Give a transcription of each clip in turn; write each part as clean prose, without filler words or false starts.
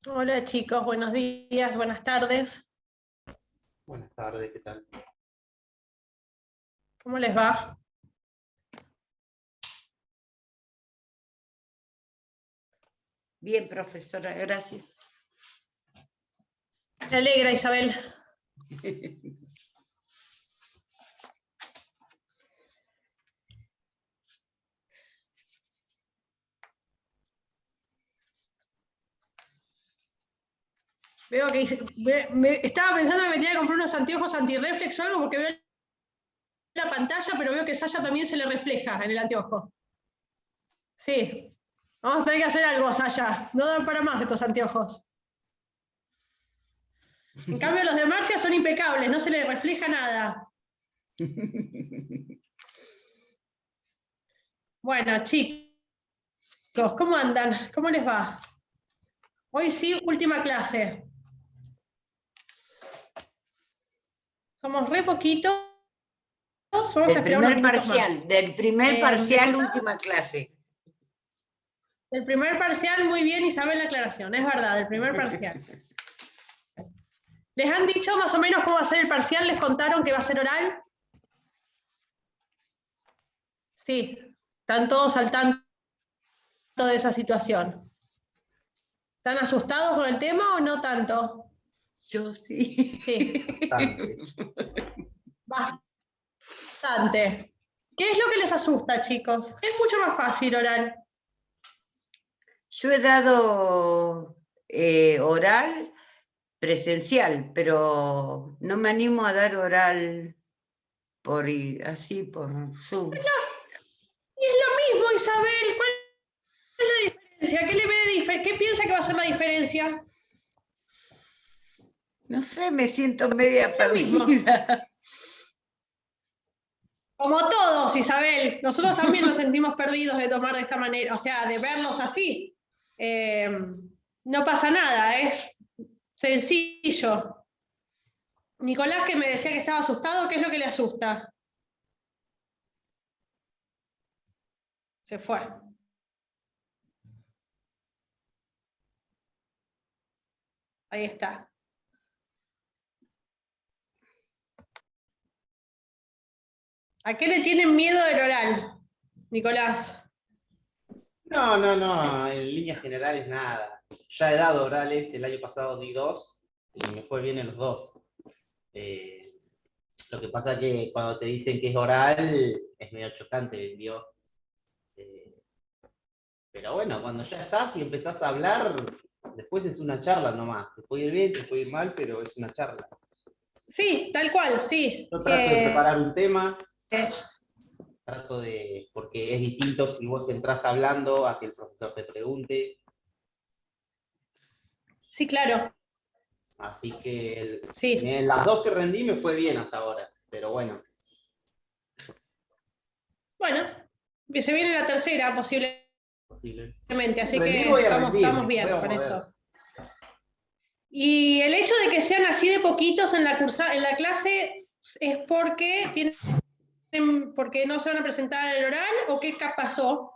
Hola chicos, buenos días, buenas tardes. Buenas tardes, ¿qué tal? ¿Cómo les va? Bien, profesora, gracias. Me alegra, Isabel. Veo que estaba pensando que me tenía que comprar unos anteojos antirreflex o algo porque veo la pantalla, pero veo que Sasha también se le refleja en el anteojo. Sí. Vamos a tener que hacer algo, Sasha. No dan para más estos anteojos. En cambio, los de Marcia son impecables, no se le refleja nada. Bueno, chicos, ¿cómo andan? ¿Cómo les va? Hoy sí, última clase. Somos re poquitos. Vamos a esperar unos minutos más. Del primer parcial, última clase. El primer parcial, muy bien, Isabel, la aclaración. Es verdad, el primer parcial. ¿Les han dicho más o menos cómo va a ser el parcial? ¿Les contaron que va a ser oral? Sí, están todos al tanto de esa situación. ¿Están asustados con el tema o no tanto? Yo sí. Sí. Bastante. Bastante. ¿Qué es lo que les asusta, chicos? Es mucho más fácil oral. Yo he dado oral presencial, pero no me animo a dar oral así por Zoom. Y es lo mismo, Isabel. ¿Cuál es la diferencia? ¿Qué le ve de diferencia? ¿Qué piensa que va a ser la diferencia? No sé, me siento media perdida. Como todos, Isabel, nosotros también nos sentimos perdidos de tomar de esta manera, o sea, de verlos así. No pasa nada, es sencillo. Nicolás, que me decía que estaba asustado, ¿qué es lo que le asusta? Se fue. Ahí está. ¿A qué le tienen miedo del oral, Nicolás? No, en líneas generales nada. Ya he dado orales, el año pasado di 2 y me fue bien en los 2. Lo que pasa es que cuando te dicen que es oral, es medio chocante, ¿vio? Pero bueno, cuando ya estás y empezás a hablar, después es una charla nomás. Te puede ir bien, te puede ir mal, pero es una charla. Sí, tal cual, sí. Yo trato de preparar un tema, porque es distinto si vos entrás hablando a que el profesor te pregunte. Sí, claro. Así que Sí. en las 2 que rendí me fue bien hasta ahora, pero bueno. Bueno, se viene la tercera posiblemente, así Rendir que voy a rendir, estamos bien vamos con a ver. eso. Y el hecho de que sean así de poquitos en la clase es porque no se van a presentar en el oral o qué pasó.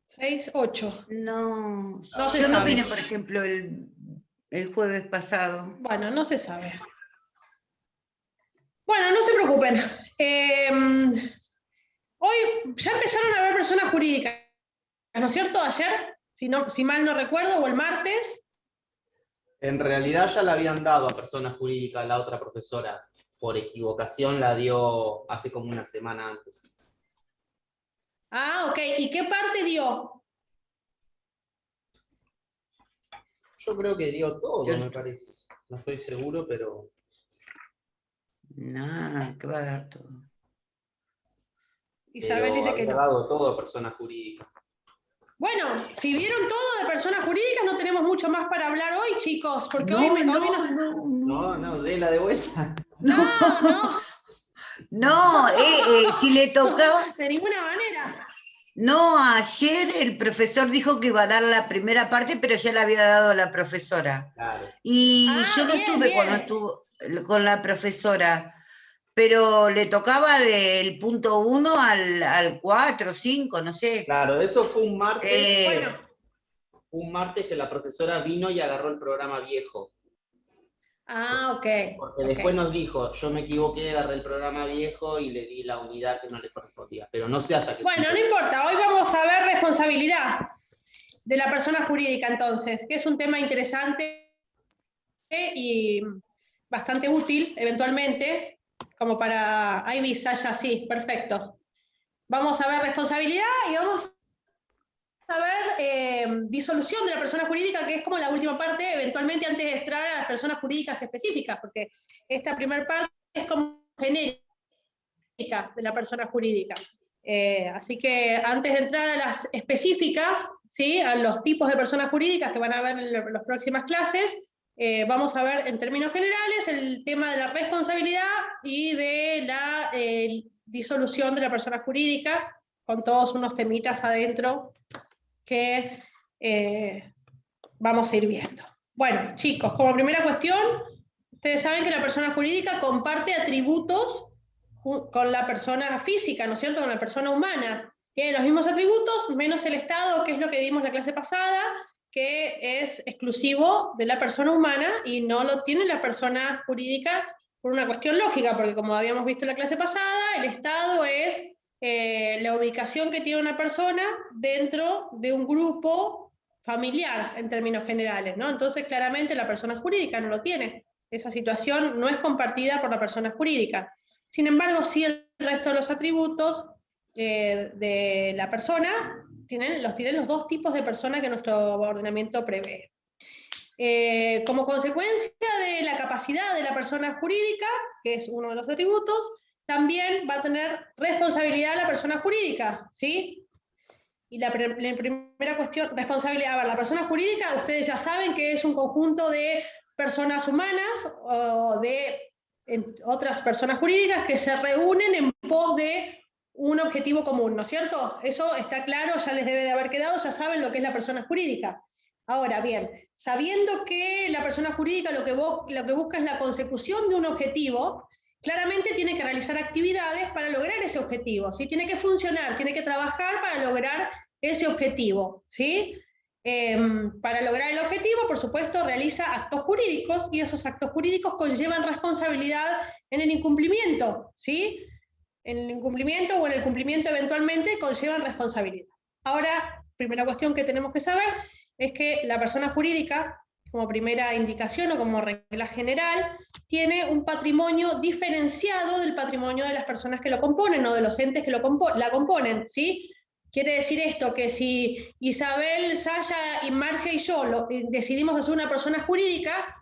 6, 8. No, No se yo no sabe. vine, por ejemplo, el jueves pasado. Bueno, no se sabe. Bueno, no se preocupen. Hoy ya empezaron a ver personas jurídicas, ¿no es cierto? Ayer, si mal no recuerdo, o el martes. En realidad ya la habían dado a persona jurídica la otra profesora. Por equivocación la dio hace como una semana antes. Ah, ok. ¿Y qué parte dio? Yo creo que dio todo, Yo- me parece. No estoy seguro, pero... Nada, que va a dar todo. Isabel dice que había no. dado todo a persona jurídica. Bueno, si vieron todo de personas jurídicas, no tenemos mucho más para hablar hoy, chicos, porque hoy No, déla de vuelta. No. No, si le tocaba. De ninguna manera. No, ayer el profesor dijo que iba a dar la primera parte, pero ya la había dado la profesora. Claro. Y yo no bien, estuve bien. cuando estuvo con la profesora, pero le tocaba del punto 1 al 4, 5, no sé. Claro, eso fue un martes. Bueno. un martes que la profesora vino y agarró el programa viejo. Ah, ok. Porque ok. después nos dijo, yo me equivoqué, agarré el programa viejo y le di la unidad que no le correspondía. Pero no sé hasta qué Bueno, punto. no importa, hoy vamos a ver responsabilidad de la persona jurídica entonces, que es un tema interesante y bastante útil eventualmente, como para... Ahí vi, Sasha, sí, perfecto. Vamos a ver responsabilidad y vamos a ver disolución de la persona jurídica, que es como la última parte, eventualmente antes de entrar a las personas jurídicas específicas, porque esta primera parte es como genérica de la persona jurídica. Así que antes de entrar a las específicas, ¿sí? A los tipos de personas jurídicas que van a ver en las próximas clases, vamos a ver en términos generales el tema de la responsabilidad y de la disolución de la persona jurídica, con todos unos temitas adentro que vamos a ir viendo. Bueno, chicos, como primera cuestión, ustedes saben que la persona jurídica comparte atributos con la persona física, ¿no es cierto?, con la persona humana. Tiene los mismos atributos, menos el Estado, que es lo que dimos la clase pasada, que es exclusivo de la persona humana y no lo tiene la persona jurídica por una cuestión lógica, porque como habíamos visto en la clase pasada, el Estado es la ubicación que tiene una persona dentro de un grupo familiar, en términos generales, ¿no? Entonces, claramente, la persona jurídica no lo tiene. Esa situación no es compartida por la persona jurídica. Sin embargo, sí el resto de los atributos de la persona los tienen los dos tipos de persona que nuestro ordenamiento prevé. Como consecuencia de la capacidad de la persona jurídica, que es uno de los atributos, también va a tener responsabilidad la persona jurídica, ¿sí? Y la primera cuestión, responsabilidad, a ver, la persona jurídica, ustedes ya saben que es un conjunto de personas humanas o de otras personas jurídicas que se reúnen en pos de un objetivo común, ¿no es cierto? Eso está claro, ya les debe de haber quedado, ya saben lo que es la persona jurídica. Ahora bien, sabiendo que la persona jurídica lo que busca es la consecución de un objetivo, claramente tiene que realizar actividades para lograr ese objetivo, ¿sí? Tiene que funcionar, tiene que trabajar para lograr ese objetivo, ¿sí? Para lograr el objetivo, por supuesto, realiza actos jurídicos y esos actos jurídicos conllevan responsabilidad en el incumplimiento, ¿sí? En el incumplimiento o en el cumplimiento eventualmente conllevan responsabilidad. Ahora, primera cuestión que tenemos que saber es que la persona jurídica, como primera indicación o como regla general, tiene un patrimonio diferenciado del patrimonio de las personas que lo componen o de los entes que la componen, ¿sí? Quiere decir esto, que si Isabel, Sasha y Marcia y yo decidimos hacer una persona jurídica,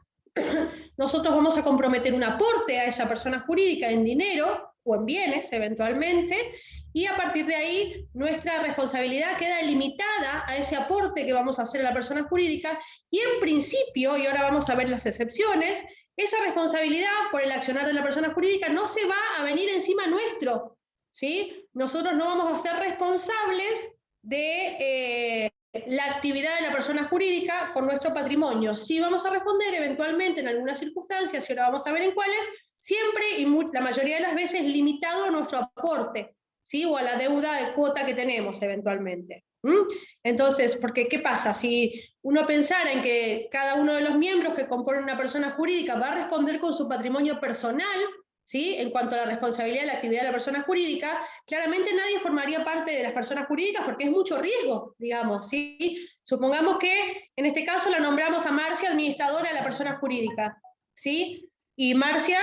nosotros vamos a comprometer un aporte a esa persona jurídica en dinero o en bienes eventualmente, y a partir de ahí nuestra responsabilidad queda limitada a ese aporte que vamos a hacer a la persona jurídica, y en principio, y ahora vamos a ver las excepciones, esa responsabilidad por el accionar de la persona jurídica no se va a venir encima nuestro, ¿sí? Nosotros no vamos a ser responsables de la actividad de la persona jurídica con nuestro patrimonio. Sí vamos a responder eventualmente en algunas circunstancias, y ahora vamos a ver en cuáles, siempre y la mayoría de las veces limitado a nuestro aporte, ¿sí? O a la deuda de cuota que tenemos eventualmente. Entonces, porque ¿qué pasa? Si uno pensara en que cada uno de los miembros que componen una persona jurídica va a responder con su patrimonio personal, ¿sí? En cuanto a la responsabilidad de la actividad de la persona jurídica, claramente nadie formaría parte de las personas jurídicas porque es mucho riesgo, digamos, ¿sí? Supongamos que en este caso la nombramos a Marcia administradora de la persona jurídica, ¿sí? Y Marcia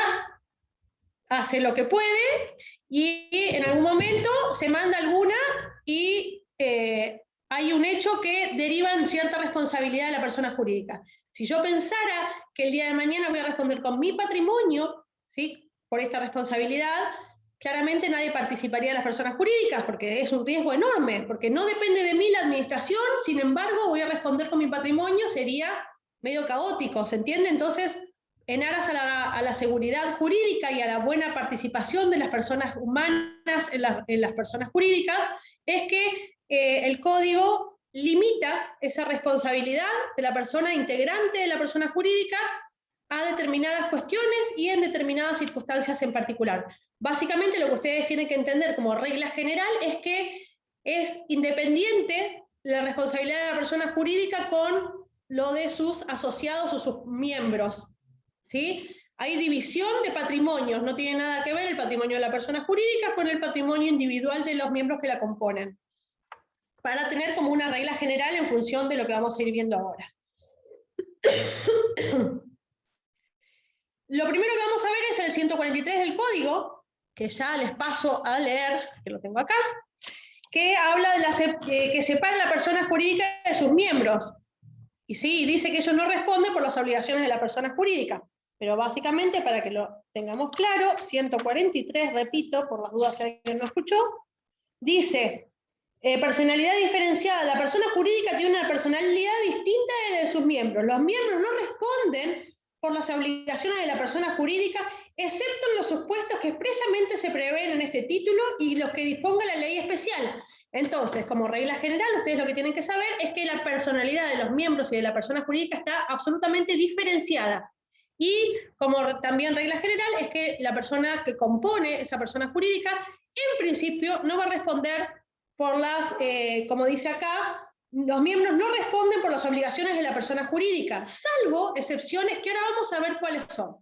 hace lo que puede y en algún momento se manda alguna y hay un hecho que deriva en cierta responsabilidad de la persona jurídica. Si yo pensara que el día de mañana voy a responder con mi patrimonio, ¿sí? Por esta responsabilidad, claramente nadie participaría de las personas jurídicas porque es un riesgo enorme, porque no depende de mí la administración, sin embargo voy a responder con mi patrimonio, sería medio caótico, ¿se entiende? Entonces, en aras a la seguridad jurídica y a la buena participación de las personas humanas en las personas jurídicas, es que el código limita esa responsabilidad de la persona integrante de la persona jurídica a determinadas cuestiones y en determinadas circunstancias en particular. Básicamente lo que ustedes tienen que entender como regla general es que es independiente la responsabilidad de la persona jurídica con lo de sus asociados o sus miembros, ¿sí? Hay división de patrimonios, no tiene nada que ver el patrimonio de la persona jurídica con el patrimonio individual de los miembros que la componen, para tener como una regla general en función de lo que vamos a ir viendo ahora. Lo primero que vamos a ver es el 143 del código, que ya les paso a leer, que lo tengo acá, que habla de que separa a la persona jurídica de sus miembros. Y sí, dice que ellos no responden por las obligaciones de la persona jurídica. Pero básicamente, para que lo tengamos claro, 143, repito, por las dudas si alguien no escuchó, dice, personalidad diferenciada. La persona jurídica tiene una personalidad distinta de la de sus miembros. Los miembros no responden por las obligaciones de la persona jurídica, excepto en los supuestos que expresamente se prevén en este título y los que disponga la ley especial. Entonces, como regla general, ustedes lo que tienen que saber es que la personalidad de los miembros y de la persona jurídica está absolutamente diferenciada. Y como también regla general es que la persona que compone esa persona jurídica, en principio, no va a responder por las, como dice acá, los miembros no responden por las obligaciones de la persona jurídica, salvo excepciones que ahora vamos a ver cuáles son.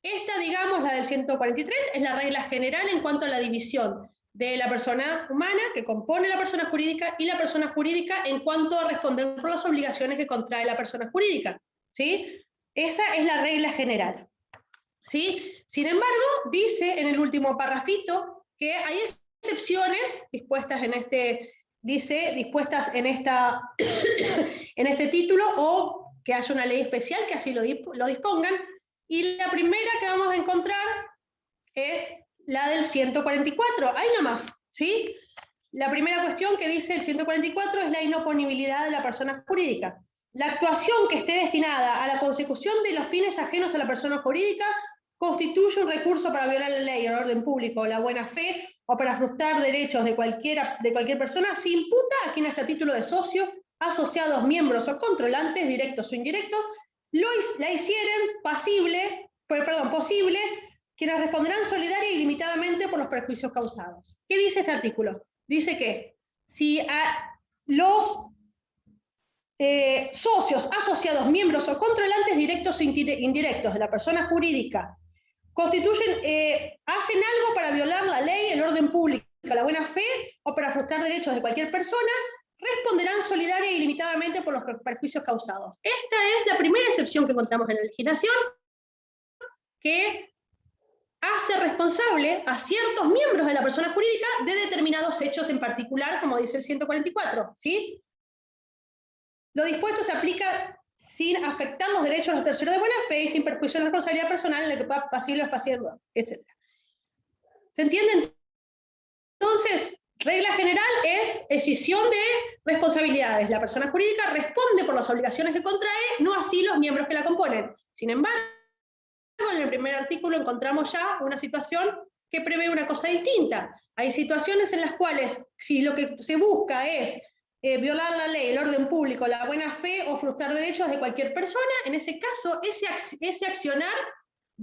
Esta, digamos, la del 143, es la regla general en cuanto a la división de la persona humana que compone la persona jurídica y la persona jurídica en cuanto a responder por las obligaciones que contrae la persona jurídica, ¿sí? Esa es la regla general, ¿sí? Sin embargo, dice en el último parrafito que hay excepciones dispuestas en este, dispuestas en este título, o que haya una ley especial que así lo dispongan, y la primera que vamos a encontrar es la del 144, ahí nomás, ¿sí? La primera cuestión que dice el 144 es la inoponibilidad de la persona jurídica. La actuación que esté destinada a la consecución de los fines ajenos a la persona jurídica constituye un recurso para violar la ley, el orden público o la buena fe, o para frustrar derechos de cualquier persona, se imputa a quienes a título de socio, asociados, miembros o controlantes, directos o indirectos, la hicieren posible, quienes responderán solidaria y limitadamente por los perjuicios causados. ¿Qué dice este artículo? Dice que si a los socios, asociados, miembros o controlantes directos o indirectos de la persona jurídica hacen algo para violar la ley, el orden público, la buena fe o para frustrar derechos de cualquier persona, responderán solidaria y limitadamente por los perjuicios causados. Esta es la primera excepción que encontramos en la legislación, que hace responsable a ciertos miembros de la persona jurídica de determinados hechos en particular, como dice el 144, ¿sí? Lo dispuesto se aplica sin afectar los derechos de los terceros de buena fe y sin perjuicio de la responsabilidad personal en la que pueda pasible o pasible, etc. ¿Se entiende? Entonces, regla general es escisión de responsabilidades. La persona jurídica responde por las obligaciones que contrae, no así los miembros que la componen. Sin embargo, en el primer artículo encontramos ya una situación que prevé una cosa distinta. Hay situaciones en las cuales, si lo que se busca es violar la ley, el orden público, la buena fe o frustrar derechos de cualquier persona, en ese caso ese accionar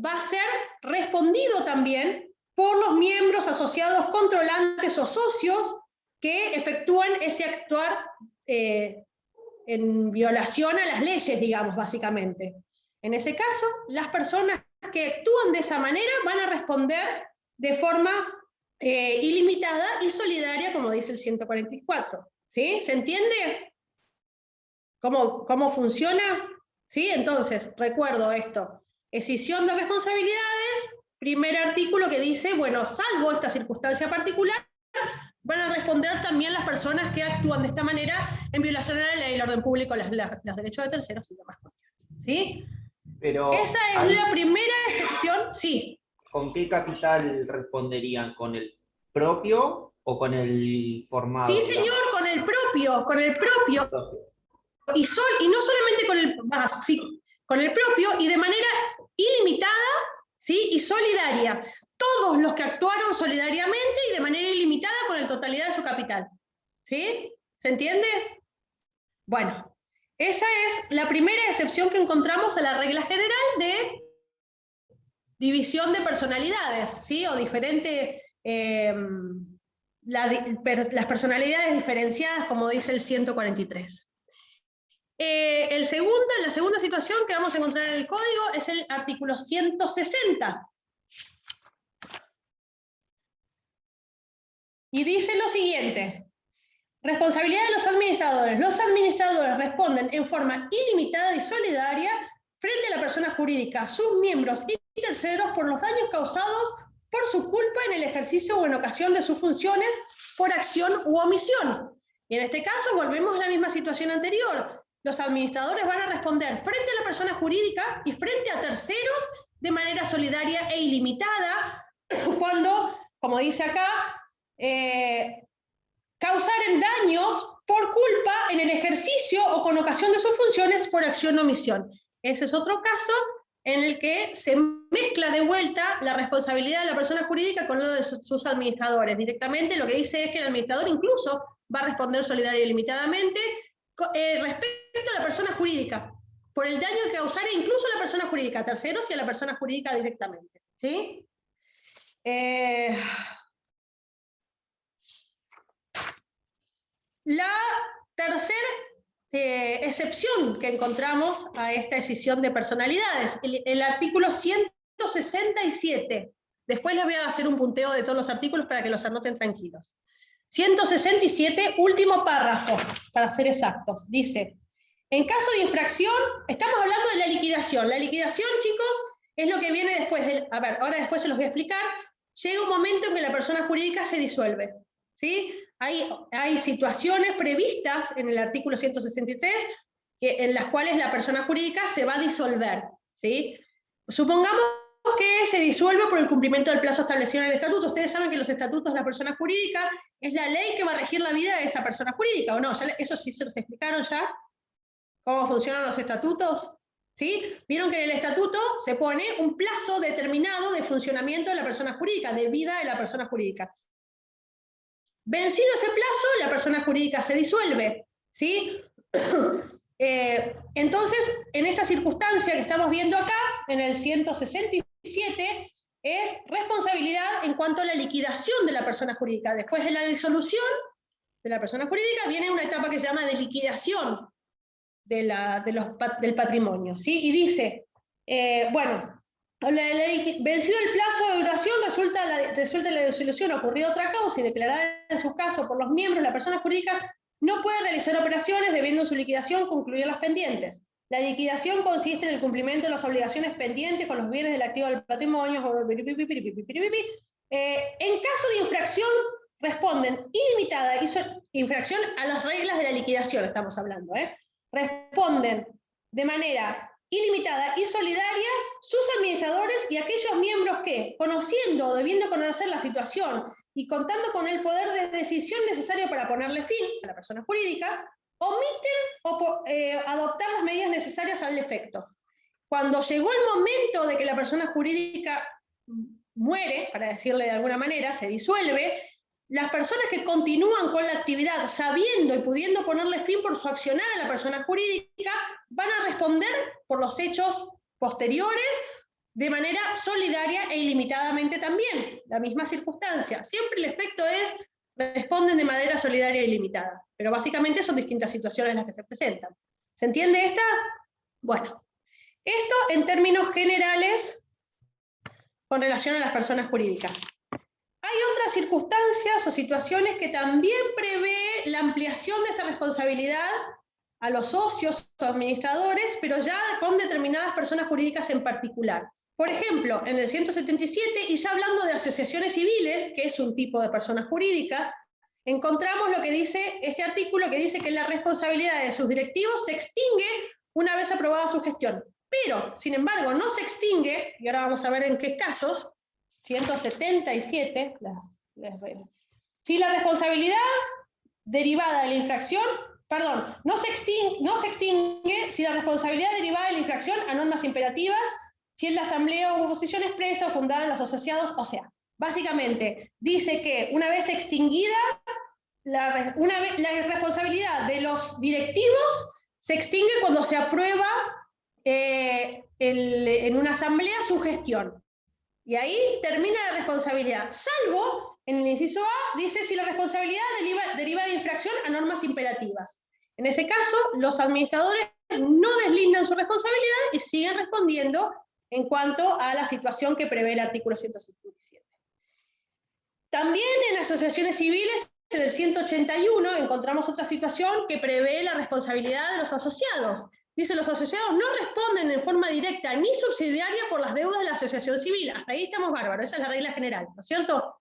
va a ser respondido también por los miembros asociados, controlantes o socios que efectúan ese actuar en violación a las leyes, digamos, básicamente. En ese caso, las personas que actúan de esa manera van a responder de forma ilimitada y solidaria, como dice el 144. ¿Sí? ¿Se entiende cómo funciona? ¿Sí? Entonces, recuerdo esto. Escisión de responsabilidades, primer artículo que dice, bueno, salvo esta circunstancia particular, van a responder también las personas que actúan de esta manera en violación a la ley, el orden público, los derechos de terceros y demás cuestiones. ¿Sí? Pero esa es la primera excepción, sí. ¿Con qué capital responderían? ¿Con el propio o con el formado? Sí, señor, digamos? Con el propio. Y no solamente con el propio y de manera ilimitada, ¿sí? Y solidaria. Todos los que actuaron solidariamente y de manera ilimitada con la totalidad de su capital. ¿Sí? ¿Se entiende? Bueno, esa es la primera excepción que encontramos a la regla general de división de personalidades, ¿sí? O diferente las personalidades diferenciadas, como dice el 143. La segunda situación que vamos a encontrar en el código es el artículo 160. Y dice lo siguiente: responsabilidad de los administradores. Los administradores responden en forma ilimitada y solidaria frente a la persona jurídica, sus miembros y terceros por los daños causados por su culpa en el ejercicio o en ocasión de sus funciones por acción u omisión. Y en este caso volvemos a la misma situación anterior. Los administradores van a responder frente a la persona jurídica y frente a terceros de manera solidaria e ilimitada cuando, como dice acá, causaren daños por culpa en el ejercicio o con ocasión de sus funciones por acción o omisión. Ese es otro caso en el que se mezcla de vuelta la responsabilidad de la persona jurídica con lo de sus administradores. Directamente lo que dice es que el administrador incluso va a responder solidaria y limitadamente respecto a la persona jurídica, por el daño que causare incluso a la persona jurídica, a terceros y a la persona jurídica directamente. ¿Sí? La tercera excepción que encontramos a esta decisión de personalidades, el artículo 167. Después les voy a hacer un punteo de todos los artículos para que los anoten tranquilos. 167, último párrafo, para ser exactos. Dice, en caso de infracción, estamos hablando de la liquidación. La liquidación, chicos, es lo que viene después. A ver, ahora después se los voy a explicar. Llega un momento en que la persona jurídica se disuelve. ¿Sí? Hay situaciones previstas en el artículo 163 en las cuales la persona jurídica se va a disolver. ¿Sí? Supongamos que se disuelve por el cumplimiento del plazo establecido en el estatuto. Ustedes saben que los estatutos de la persona jurídica es la ley que va a regir la vida de esa persona jurídica, ¿o no? Eso sí se los explicaron ya, cómo funcionan los estatutos. ¿Sí? Vieron que en el estatuto se pone un plazo determinado de funcionamiento de la persona jurídica, de vida de la persona jurídica. Vencido ese plazo, la persona jurídica se disuelve. ¿Sí? Entonces, en esta circunstancia que estamos viendo acá, en el 167, es responsabilidad en cuanto a la liquidación de la persona jurídica. Después de la disolución de la persona jurídica, viene una etapa que se llama de liquidación del patrimonio. ¿Sí? Y dice, bueno, vencido el plazo de duración, resulta la disolución, ocurrido otra causa y declarada en su caso por los miembros, la persona jurídica no puede realizar operaciones debiendo en su liquidación concluir las pendientes. La liquidación consiste en el cumplimiento de las obligaciones pendientes con los bienes del activo del patrimonio. En caso de infracción, responden ilimitada, infracción a las reglas de la liquidación, estamos hablando, responden de manera ilimitada y solidaria sus administradores y aquellos miembros que, conociendo o debiendo conocer la situación y contando con el poder de decisión necesario para ponerle fin a la persona jurídica, omiten adoptar las medidas necesarias al efecto. Cuando llegó el momento de que la persona jurídica muere, para decirle de alguna manera, se disuelve, las personas que continúan con la actividad sabiendo y pudiendo ponerle fin por su accionar a la persona jurídica, van a responder por los hechos posteriores de manera solidaria e ilimitadamente también, la misma circunstancia. Siempre el efecto es, responden de manera solidaria e ilimitada, pero básicamente son distintas situaciones las que se presentan. ¿Se entiende esta? Bueno, esto en términos generales con relación a las personas jurídicas. Hay otras circunstancias o situaciones que también prevé la ampliación de esta responsabilidad a los socios o administradores, pero ya con determinadas personas jurídicas en particular. Por ejemplo, en el 177, y ya hablando de asociaciones civiles, que es un tipo de persona jurídica, encontramos lo que dice este artículo, que dice que la responsabilidad de sus directivos se extingue una vez aprobada su gestión. Pero, sin embargo, no se extingue, y ahora vamos a ver en qué casos, 177, si la responsabilidad derivada de la infracción, perdón, no se extingue si la responsabilidad derivada de la infracción a normas imperativas, si es la asamblea o oposición expresa o fundada en los asociados, o sea, básicamente dice que una vez extinguida la responsabilidad de los directivos se extingue cuando se aprueba en una asamblea su gestión. Y ahí termina la responsabilidad, salvo en el inciso A, dice si la responsabilidad deriva de infracción a normas imperativas. En ese caso, los administradores no deslindan su responsabilidad y siguen respondiendo en cuanto a la situación que prevé el artículo 157. También en asociaciones civiles, en el 181, encontramos otra situación que prevé la responsabilidad de los asociados. Dice, los asociados no responden en forma directa ni subsidiaria por las deudas de la asociación civil. Hasta ahí estamos bárbaros, esa es la regla general, ¿no es cierto?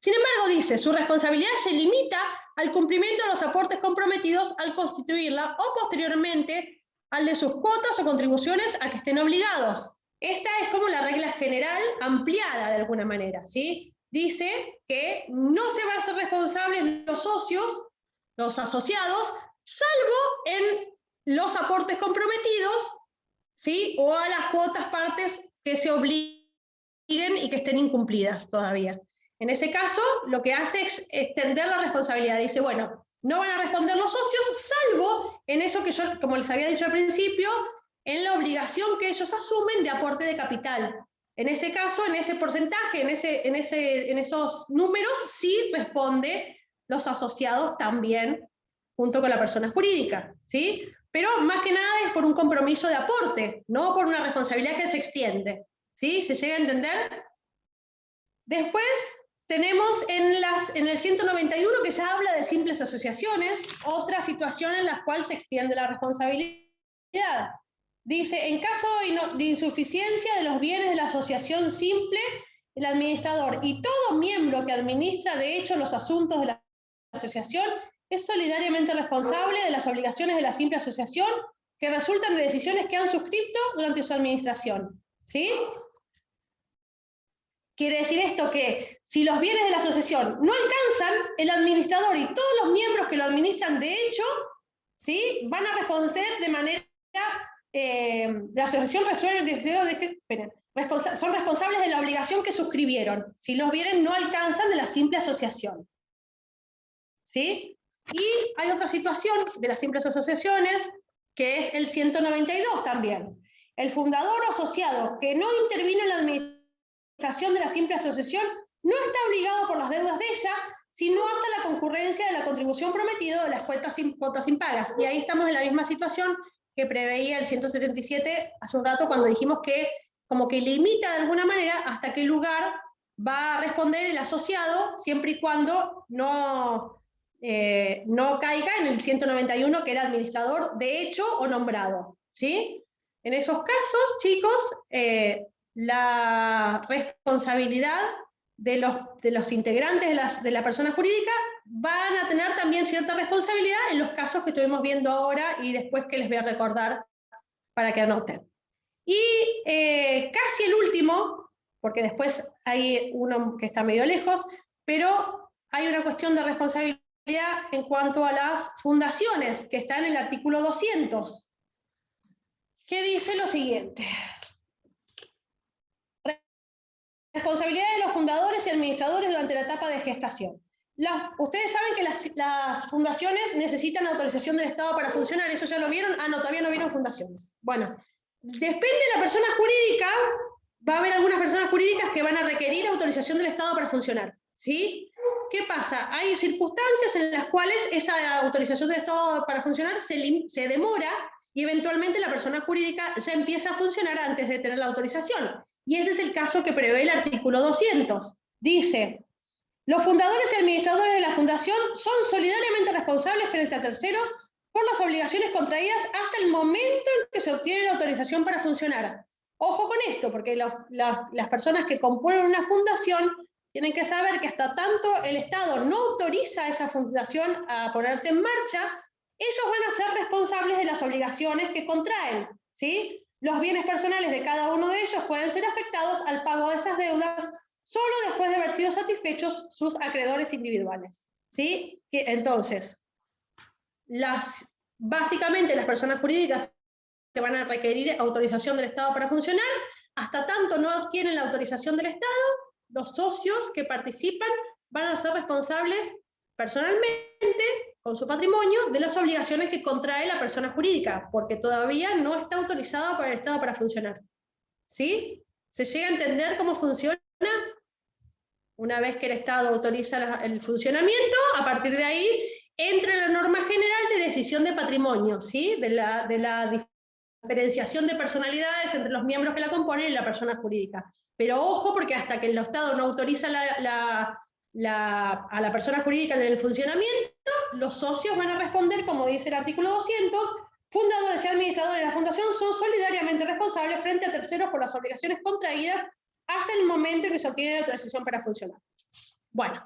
Sin embargo, dice, su responsabilidad se limita al cumplimiento de los aportes comprometidos al constituirla o posteriormente al de sus cuotas o contribuciones a que estén obligados. Esta es como la regla general ampliada de alguna manera, ¿sí? Dice que no se van a ser responsables los socios, los asociados, salvo en los aportes comprometidos, ¿sí? O a las cuotas partes que se obliguen y que estén incumplidas todavía. En ese caso, lo que hace es extender la responsabilidad. Dice, bueno, no van a responder los socios, salvo en eso que yo, como les había dicho al principio, en la obligación que ellos asumen de aporte de capital. En ese caso, en ese porcentaje, en esos números, sí responde los asociados también, junto con la persona jurídica, ¿sí? Pero más que nada es por un compromiso de aporte, no por una responsabilidad que se extiende, ¿sí? ¿Se llega a entender? Después tenemos en el 191 que ya habla de simples asociaciones, otra situación en la cual se extiende la responsabilidad. Dice, en caso de insuficiencia de los bienes de la asociación simple, el administrador y todo miembro que administra de hecho los asuntos de la asociación es solidariamente responsable de las obligaciones de la simple asociación que resultan de decisiones que han suscrito durante su administración. ¿Sí? Quiere decir esto que si los bienes de la asociación no alcanzan, el administrador y todos los miembros que lo administran de hecho, ¿sí? Van a responder de manera... la asociación son responsables de la obligación que suscribieron, si los bienes no alcanzan de la simple asociación. ¿Sí? Y hay otra situación de las simples asociaciones, que es el 192 también. El fundador o asociado que no intervino en la administración de la simple asociación no está obligado por las deudas de ella, sino hasta la concurrencia de la contribución prometida de las cuotas impagas. Y ahí estamos en la misma situación que preveía el 177 hace un rato cuando dijimos que como que limita de alguna manera hasta qué lugar va a responder el asociado siempre y cuando no caiga en el 191 que era administrador de hecho o nombrado. ¿Sí? En esos casos, chicos, la responsabilidad de los integrantes de la persona jurídica van a tener también cierta responsabilidad en los casos que estuvimos viendo ahora y después que les voy a recordar para que anoten. Y casi el último, porque después hay uno que está medio lejos, pero hay una cuestión de responsabilidad en cuanto a las fundaciones, que está en el artículo 200, que dice lo siguiente. Responsabilidad de los fundadores y administradores durante la etapa de gestación. Ustedes saben que las fundaciones necesitan autorización del Estado para funcionar, ¿eso ya lo vieron? Ah, no, todavía no vieron fundaciones. Bueno, depende de la persona jurídica, va a haber algunas personas jurídicas que van a requerir autorización del Estado para funcionar, ¿sí? ¿Qué pasa? Hay circunstancias en las cuales esa autorización del Estado para funcionar se demora y eventualmente la persona jurídica ya empieza a funcionar antes de tener la autorización. Y ese es el caso que prevé el artículo 200. Dice, los fundadores y administradores de la fundación son solidariamente responsables frente a terceros por las obligaciones contraídas hasta el momento en que se obtiene la autorización para funcionar. Ojo con esto, porque las personas que componen una fundación tienen que saber que hasta tanto el Estado no autoriza a esa fundación a ponerse en marcha, ellos van a ser responsables de las obligaciones que contraen, ¿sí? Los bienes personales de cada uno de ellos pueden ser afectados al pago de esas deudas solo después de haber sido satisfechos sus acreedores individuales, ¿sí? Entonces, básicamente las personas jurídicas que van a requerir autorización del Estado para funcionar, hasta tanto no adquieren la autorización del Estado, los socios que participan van a ser responsables personalmente, con su patrimonio, de las obligaciones que contrae la persona jurídica, porque todavía no está autorizada por el Estado para funcionar. ¿Sí? ¿Se llega a entender cómo funciona? Una vez que el Estado autoriza el funcionamiento, a partir de ahí entra la norma general de decisión de patrimonio, ¿sí? de la diferenciación de personalidades entre los miembros que la componen y la persona jurídica. Pero ojo, porque hasta que el Estado no autoriza a la persona jurídica en el funcionamiento, los socios van a responder, como dice el artículo 200, fundadores y administradores de la fundación son solidariamente responsables frente a terceros por las obligaciones contraídas hasta el momento en que se obtiene la autorización para funcionar. Bueno,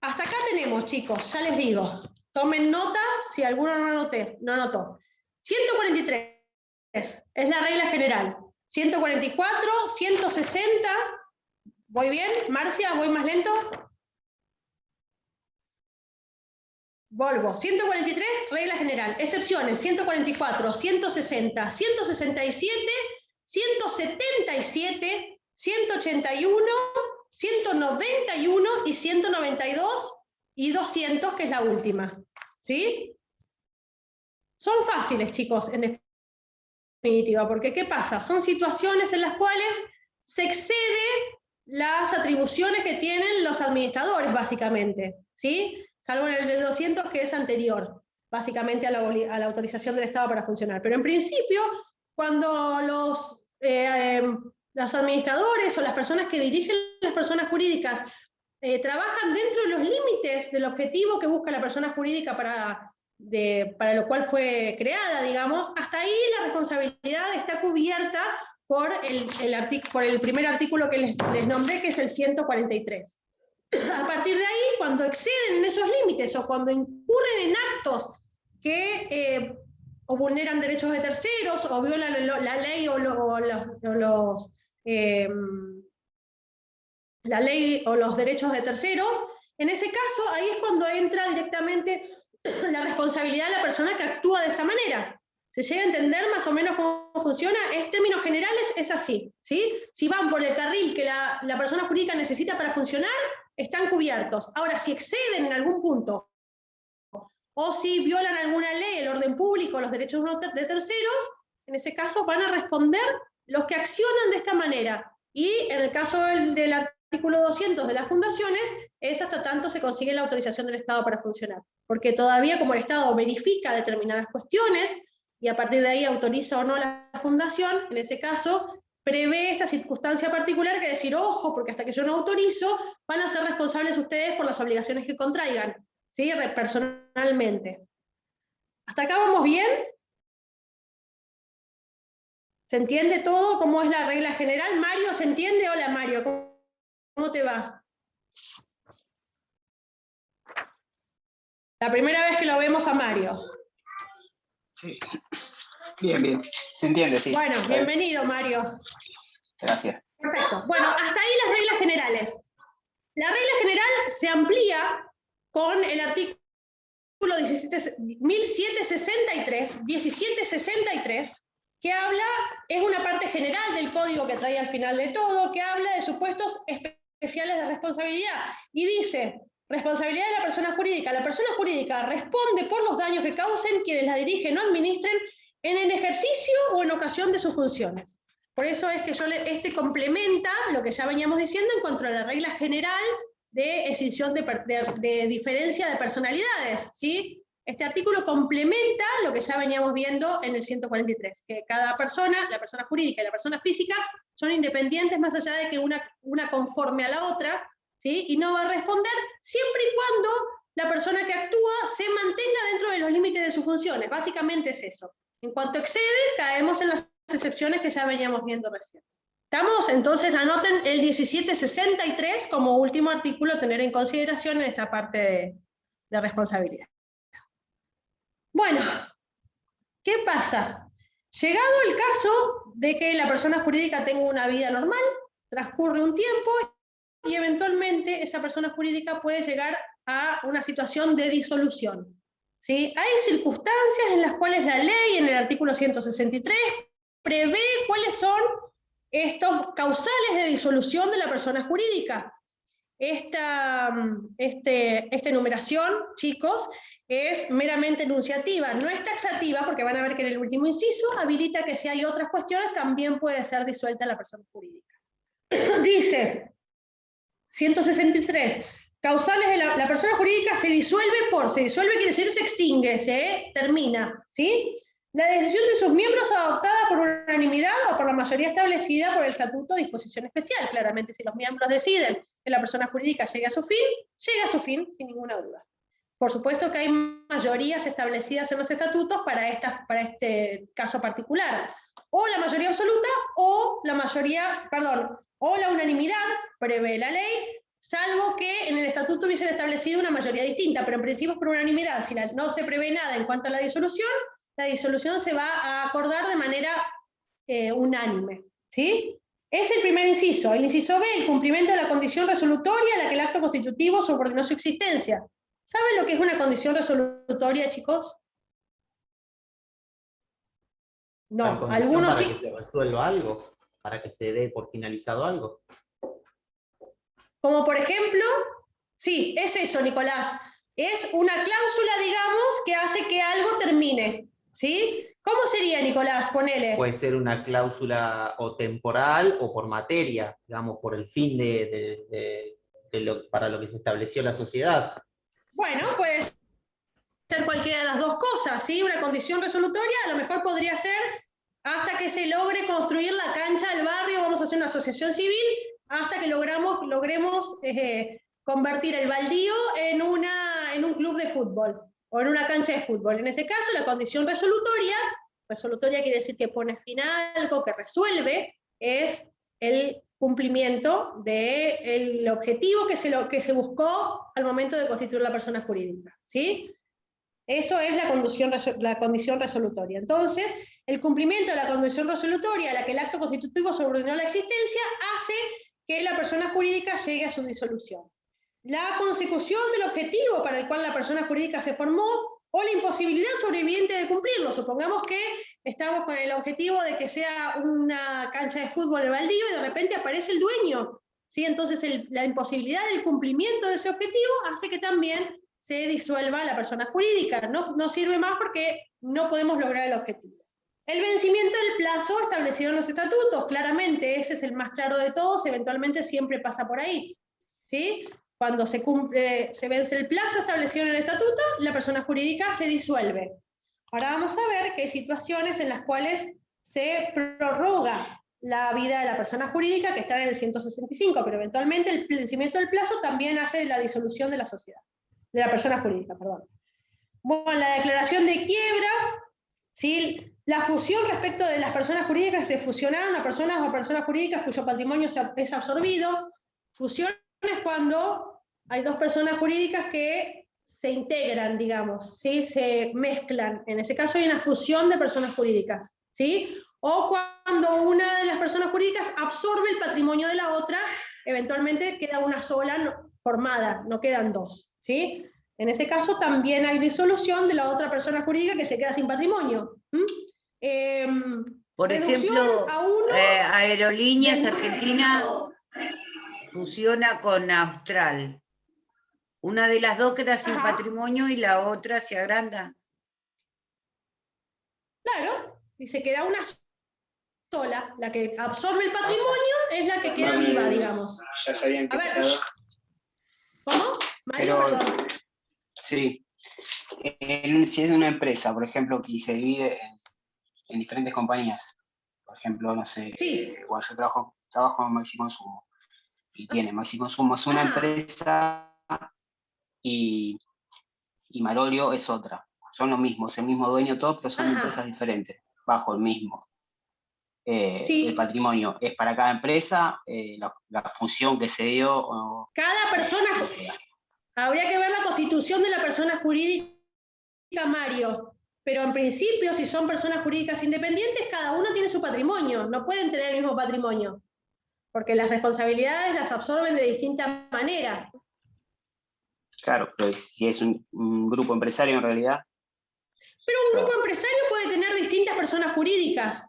hasta acá tenemos, chicos, ya les digo, tomen nota si alguno no anotó. 143 es la regla general. 144, 160, ¿voy bien? Marcia, ¿voy más lento? Volvo. 143, regla general. Excepciones, 144, 160, 167, 177, 181, 191 y 192 y 200, que es la última. ¿Sí? Son fáciles, chicos, en definitiva, porque ¿qué pasa? Son situaciones en las cuales se excede las atribuciones que tienen los administradores, básicamente, ¿sí? Salvo en el del 200, que es anterior, básicamente a la autorización del Estado para funcionar. Pero en principio, cuando los administradores o las personas que dirigen las personas jurídicas trabajan dentro de los límites del objetivo que busca la persona jurídica para lo cual fue creada, digamos, hasta ahí la responsabilidad está cubierta por el primer artículo que les nombré, que es el 143. A partir de ahí, cuando exceden en esos límites o cuando incurren en actos que o vulneran derechos de terceros o violan la ley la ley o los derechos de terceros, en ese caso, ahí es cuando entra directamente la responsabilidad de la persona que actúa de esa manera. ¿Se llega a entender más o menos cómo funciona? En términos generales es así, ¿sí? Si van por el carril que la persona jurídica necesita para funcionar, están cubiertos. Ahora, si exceden en algún punto, o si violan alguna ley, el orden público, los derechos de terceros, en ese caso van a responder los que accionan de esta manera. Y en el caso del artículo 200 de las fundaciones, es hasta tanto se consigue la autorización del Estado para funcionar. Porque todavía, como el Estado verifica determinadas cuestiones, y a partir de ahí autoriza o no la fundación, en ese caso, prevé esta circunstancia particular que decir, ojo, porque hasta que yo no autorizo, van a ser responsables ustedes por las obligaciones que contraigan, ¿sí? Personalmente. ¿Hasta acá vamos bien? ¿Se entiende todo? ¿Cómo es la regla general? Mario, ¿se entiende? Hola, Mario, ¿cómo te va? La primera vez que lo vemos a Mario. Sí. Bien, bien. Se entiende, sí. Bueno, bienvenido, Mario. Gracias. Perfecto. Bueno, hasta ahí las reglas generales. La regla general se amplía con el artículo 1763, que habla, es una parte general del código que trae al final de todo, que habla de supuestos especiales de responsabilidad. Y dice, responsabilidad de la persona jurídica. La persona jurídica responde por los daños que causen quienes la dirigen o administren en el ejercicio o en ocasión de sus funciones. Por eso es que este complementa lo que ya veníamos diciendo en cuanto a la regla general de extinción de diferencia de personalidades, ¿sí? Este artículo complementa lo que ya veníamos viendo en el 143, que cada persona, la persona jurídica y la persona física, son independientes más allá de que una conforme a la otra, ¿sí? Y no va a responder siempre y cuando la persona que actúa se mantenga dentro de los límites de sus funciones. Básicamente es eso. En cuanto excede, caemos en las excepciones que ya veníamos viendo recién. ¿Estamos? Entonces anoten el 1763 como último artículo a tener en consideración en esta parte de responsabilidad. Bueno, ¿qué pasa? Llegado el caso de que la persona jurídica tenga una vida normal, transcurre un tiempo y eventualmente esa persona jurídica puede llegar a una situación de disolución. ¿Sí? Hay circunstancias en las cuales la ley, en el artículo 163, prevé cuáles son estos causales de disolución de la persona jurídica. Esta enumeración, chicos, es meramente enunciativa, no es taxativa, porque van a ver que en el último inciso habilita que si hay otras cuestiones también puede ser disuelta la persona jurídica. Dice, 163. Causales de la persona jurídica se disuelve quiere decir se extingue, se termina, ¿sí? La decisión de sus miembros adoptada por unanimidad o por la mayoría establecida por el estatuto de disposición especial. Claramente, si los miembros deciden que la persona jurídica llega a su fin sin ninguna duda. Por supuesto que hay mayorías establecidas en los estatutos para este caso particular. O la mayoría absoluta o la unanimidad prevé la ley, salvo que en el estatuto hubiesen establecido una mayoría distinta, pero en principio es por unanimidad. Si no se prevé nada en cuanto a la disolución se va a acordar de manera unánime, ¿sí? Es el primer inciso. El inciso B, el cumplimiento de la condición resolutoria a la que el acto constitutivo subordinó su existencia. ¿Saben lo que es una condición resolutoria, chicos? No, algunos sí. Para que se resuelva algo, para que se dé por finalizado algo. Como por ejemplo, sí, es eso, Nicolás. Es una cláusula, digamos, que hace que algo termine, ¿sí? ¿Cómo sería, Nicolás? Ponele. Puede ser una cláusula o temporal o por materia, digamos, por el fin para lo que se estableció la sociedad. Bueno, puede ser cualquiera de las dos cosas, ¿sí? Una condición resolutoria a lo mejor podría ser hasta que se logre construir la cancha del barrio, vamos a hacer una asociación civil, hasta que logremos convertir el baldío en un club de fútbol o en una cancha de fútbol. En ese caso, la condición resolutoria quiere decir que pone fin a algo, que resuelve, es el cumplimiento del objetivo que se buscó al momento de constituir la persona jurídica, ¿sí? Eso es la condición resolutoria. Entonces, el cumplimiento de la condición resolutoria a la que el acto constitutivo subordinó la existencia hace que la persona jurídica llegue a su disolución. La consecución del objetivo para el cual la persona jurídica se formó o la imposibilidad sobreviviente de cumplirlo. Supongamos que estamos con el objetivo de que sea una cancha de fútbol el baldío y de repente aparece el dueño, ¿sí? Entonces la imposibilidad del cumplimiento de ese objetivo hace que también se disuelva la persona jurídica. No sirve más porque no podemos lograr el objetivo. El vencimiento del plazo establecido en los estatutos, claramente, ese es el más claro de todos, eventualmente siempre pasa por ahí, ¿sí? Cuando se vence el plazo establecido en el estatuto, la persona jurídica se disuelve. Ahora vamos a ver que hay situaciones en las cuales se prorroga la vida de la persona jurídica, que está en el 165, pero eventualmente el vencimiento del plazo también hace la disolución de la sociedad, de la persona jurídica, perdón. Bueno, la declaración de quiebra, ¿sí? La fusión respecto de las personas jurídicas que se fusionaron a personas o personas jurídicas cuyo patrimonio es absorbido. Fusión es cuando hay dos personas jurídicas que se integran, digamos, ¿sí? Se mezclan. En ese caso hay una fusión de personas jurídicas, ¿sí? O cuando una de las personas jurídicas absorbe el patrimonio de la otra, eventualmente queda una sola formada, no quedan dos, ¿sí? En ese caso también hay disolución de la otra persona jurídica que se queda sin patrimonio. Por ejemplo, Aerolíneas Argentina fusiona con Austral. Una de las dos queda sin patrimonio y la otra se agranda. Claro, y se queda una sola. La que absorbe el patrimonio es la que queda viva, digamos. Ya se había empezado. A ver. ¿Cómo? Mario, perdón. Sí. Si es una empresa, por ejemplo, que se divide en diferentes compañías, por ejemplo, no sé, sí. Bueno, yo trabajo en Maxi Consumo, y tiene Maxi Consumo es una empresa y Marolio es otra. Son lo mismo, es el mismo dueño todo, pero son empresas diferentes, bajo el mismo. El patrimonio es para cada empresa, la función que se dio. Cada persona, habría que ver la constitución de la persona jurídica, Mario, pero en principio, si son personas jurídicas independientes, cada uno tiene su patrimonio, no pueden tener el mismo patrimonio, porque las responsabilidades las absorben de distinta manera. Claro, pero si es un grupo empresario en realidad. Pero un grupo empresario puede tener distintas personas jurídicas.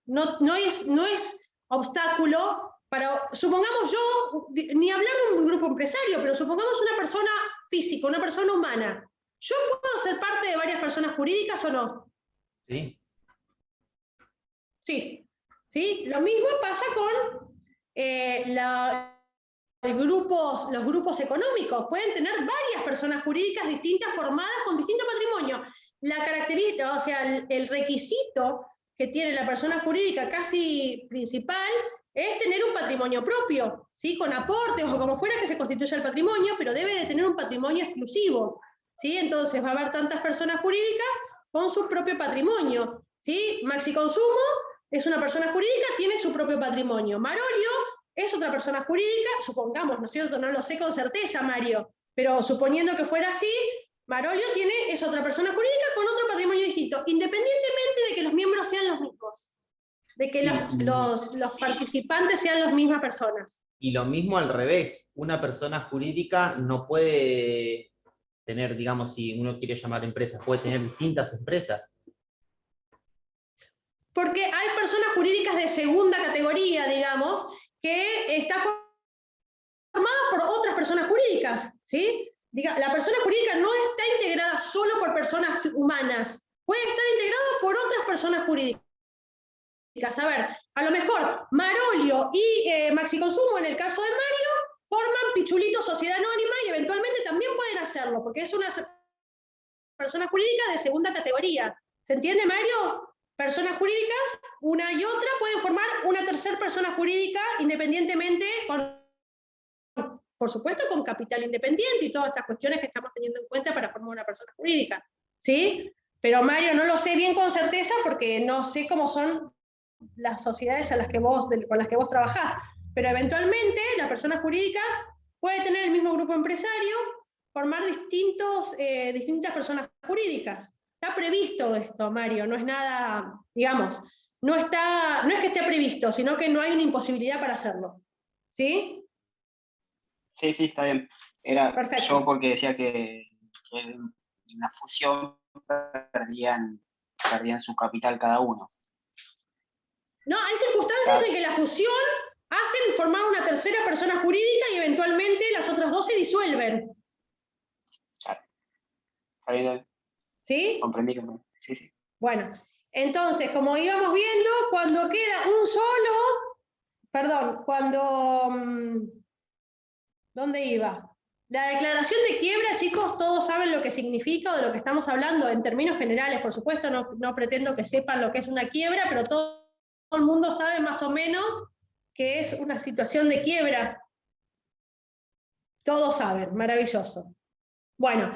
No es obstáculo para, supongamos yo, ni hablar de un grupo empresario, pero supongamos una persona física, una persona humana. ¿Yo puedo ser parte de varias personas jurídicas o no? Sí. Sí. ¿Sí? Lo mismo pasa con los grupos económicos, pueden tener varias personas jurídicas distintas formadas con distinto patrimonio. La característica, o sea, el requisito que tiene la persona jurídica casi principal es tener un patrimonio propio, ¿sí? Con aportes o como fuera que se constituya el patrimonio, pero debe de tener un patrimonio exclusivo, ¿sí? Entonces va a haber tantas personas jurídicas con su propio patrimonio, ¿sí? Maxi Consumo es una persona jurídica, tiene su propio patrimonio. Marolio es otra persona jurídica, supongamos, ¿no es cierto? No lo sé con certeza, Mario, pero suponiendo que fuera así, Marolio es otra persona jurídica con otro patrimonio distinto, independientemente de que los miembros sean los mismos, de que los participantes sean las mismas personas. Y lo mismo al revés, una persona jurídica no puede tener, digamos, si uno quiere llamar empresas, puede tener distintas empresas. Porque hay personas jurídicas de segunda categoría, digamos, que está formada por otras personas jurídicas, ¿sí? La persona jurídica no está integrada solo por personas humanas, puede estar integrada por otras personas jurídicas. A ver, a lo mejor Marolio y Maxi Consumo, en el caso de Mario, forman Pichulito Sociedad Anónima y eventualmente también pueden hacerlo, porque es una persona jurídica de segunda categoría. ¿Se entiende, Mario? Personas jurídicas, una y otra, pueden formar una tercera persona jurídica independientemente, por supuesto, con capital independiente y todas estas cuestiones que estamos teniendo en cuenta para formar una persona jurídica, ¿sí? Pero Mario, no lo sé bien con certeza porque no sé cómo son las sociedades con las que vos trabajás, pero eventualmente la persona jurídica puede tener el mismo grupo empresario, formar distintas personas jurídicas. Está previsto esto, Mario, no es nada, digamos, no es que esté previsto, sino que no hay una imposibilidad para hacerlo. ¿Sí? Sí, está bien. Era perfecto. Yo porque decía que en la fusión perdían su capital cada uno. No, hay circunstancias en que la fusión hacen formar una tercera persona jurídica y eventualmente las otras dos se disuelven. Claro. Está bien. ¿Sí? Comprendí. Sí. Bueno, entonces, como íbamos viendo, cuando queda un solo, perdón, ¿dónde iba? La declaración de quiebra, chicos, todos saben lo que significa o de lo que estamos hablando en términos generales, por supuesto, no pretendo que sepan lo que es una quiebra, pero todo el mundo sabe más o menos que es una situación de quiebra. Todos saben, maravilloso. Bueno,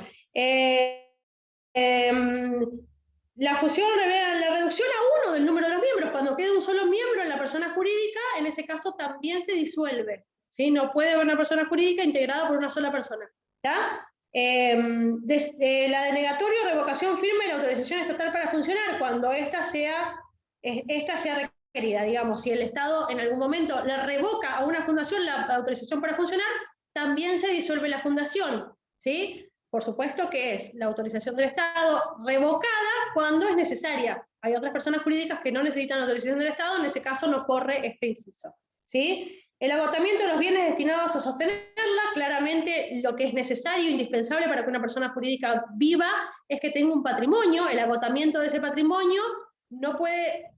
la fusión, la reducción a 1 del número de los miembros, cuando queda un solo miembro en la persona jurídica, en ese caso también se disuelve. ¿Sí? No puede haber una persona jurídica integrada por una sola persona. ¿Está? La denegatoria o revocación firme de la autorización estatal para funcionar, cuando esta sea requerida, digamos, si el Estado en algún momento le revoca a una fundación la autorización para funcionar, también se disuelve la fundación, ¿sí? Por supuesto que es la autorización del Estado revocada cuando es necesaria. Hay otras personas jurídicas que no necesitan autorización del Estado, en ese caso no corre este inciso, ¿sí? El agotamiento de los bienes destinados a sostenerla, claramente lo que es necesario e indispensable para que una persona jurídica viva es que tenga un patrimonio. El agotamiento de ese patrimonio no puede,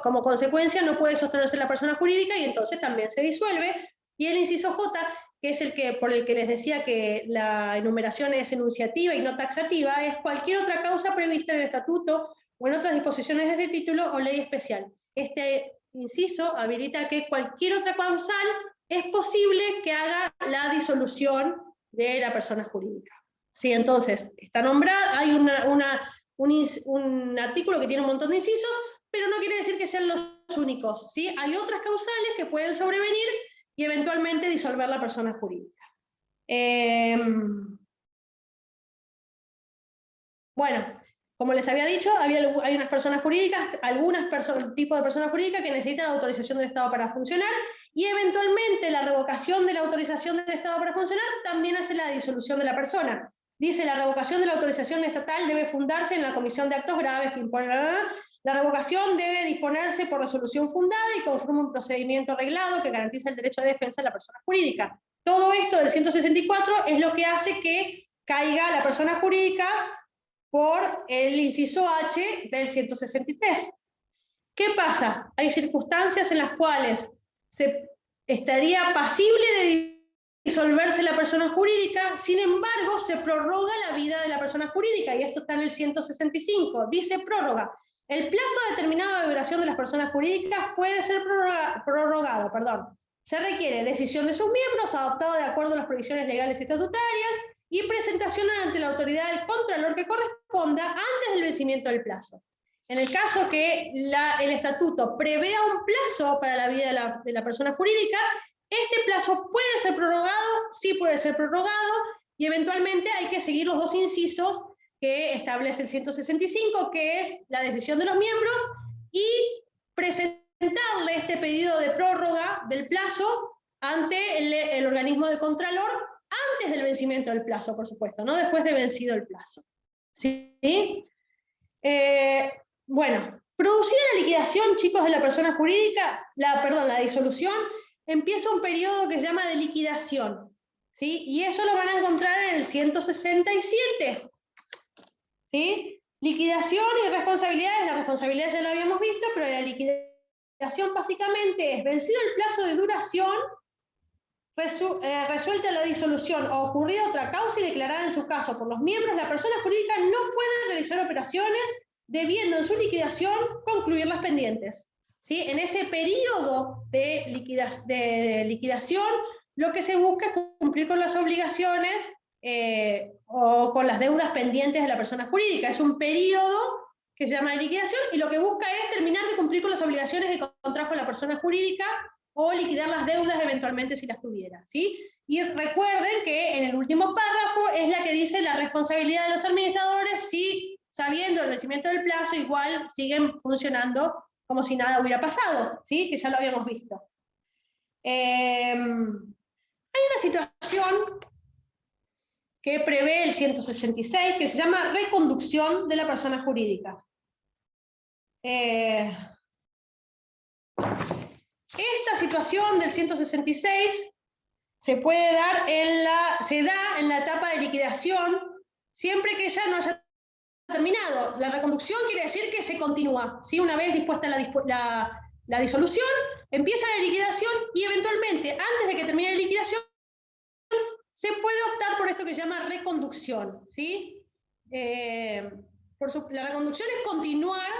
como consecuencia no puede sostenerse la persona jurídica y entonces también se disuelve. Y el inciso J, que es por el que les decía que la enumeración es enunciativa y no taxativa, es cualquier otra causa prevista en el estatuto o en otras disposiciones de este título o ley especial. Este inciso habilita que cualquier otra causal es posible que haga la disolución de la persona jurídica. Sí, entonces, está nombrada, hay un artículo que tiene un montón de incisos, pero no quiere decir que sean los únicos, ¿sí? Hay otras causales que pueden sobrevenir y eventualmente disolver la persona jurídica. Bueno, como les había dicho, hay unas personas jurídicas, tipos de personas jurídicas que necesitan autorización del Estado para funcionar y eventualmente la revocación de la autorización del Estado para funcionar también hace la disolución de la persona. Dice, la revocación de la autorización estatal debe fundarse en la comisión de actos graves que impone la revocación debe disponerse por resolución fundada y conforme a un procedimiento reglado que garantiza el derecho de defensa de la persona jurídica. Todo esto del 164 es lo que hace que caiga la persona jurídica por el inciso H del 163. ¿Qué pasa? Hay circunstancias en las cuales se estaría pasible de disolverse la persona jurídica, sin embargo, se prorroga la vida de la persona jurídica, y esto está en el 165. Dice prórroga. El plazo determinado de duración de las personas jurídicas puede ser prorrogado. Se requiere decisión de sus miembros, adoptado de acuerdo a las previsiones legales y estatutarias, y presentación ante la autoridad del contralor que corresponda antes del vencimiento del plazo. En el caso que el estatuto prevea un plazo para la vida de la persona jurídica, este plazo puede ser prorrogado, sí puede ser prorrogado, y eventualmente hay que seguir los dos incisos que establece el 165, que es la decisión de los miembros y presentarle este pedido de prórroga del plazo ante el organismo de contralor antes del vencimiento del plazo, por supuesto, no después de vencido el plazo. ¿Sí? Bueno, producida la liquidación, chicos, de la persona jurídica, la disolución, empieza un periodo que se llama de liquidación, ¿sí? Y eso lo van a encontrar en el 167, ¿sí? Liquidación y responsabilidades. La responsabilidad ya lo habíamos visto, pero la liquidación básicamente es vencido el plazo de duración, resuelta la disolución o ocurrida otra causa y declarada en su caso por los miembros, la persona jurídica no puede realizar operaciones debiendo en su liquidación concluir las pendientes. ¿Sí? En ese periodo de liquidación, lo que se busca es cumplir con las obligaciones o con las deudas pendientes de la persona jurídica. Es un periodo que se llama de liquidación y lo que busca es terminar de cumplir con las obligaciones que contrajo la persona jurídica o liquidar las deudas eventualmente si las tuviera. ¿Sí? Y recuerden que en el último párrafo es la que dice la responsabilidad de los administradores si, sabiendo el vencimiento del plazo, igual siguen funcionando como si nada hubiera pasado, ¿sí? Que ya lo habíamos visto. Hay una situación que prevé el 166 que se llama reconducción de la persona jurídica. Esta situación del 166 se da en la etapa de liquidación siempre que ella no haya terminado. La reconducción quiere decir que se continúa, ¿sí? Una vez dispuesta la disolución, empieza la liquidación y eventualmente, antes de que termine la liquidación, se puede optar por esto que se llama reconducción, ¿sí? La reconducción es continuar.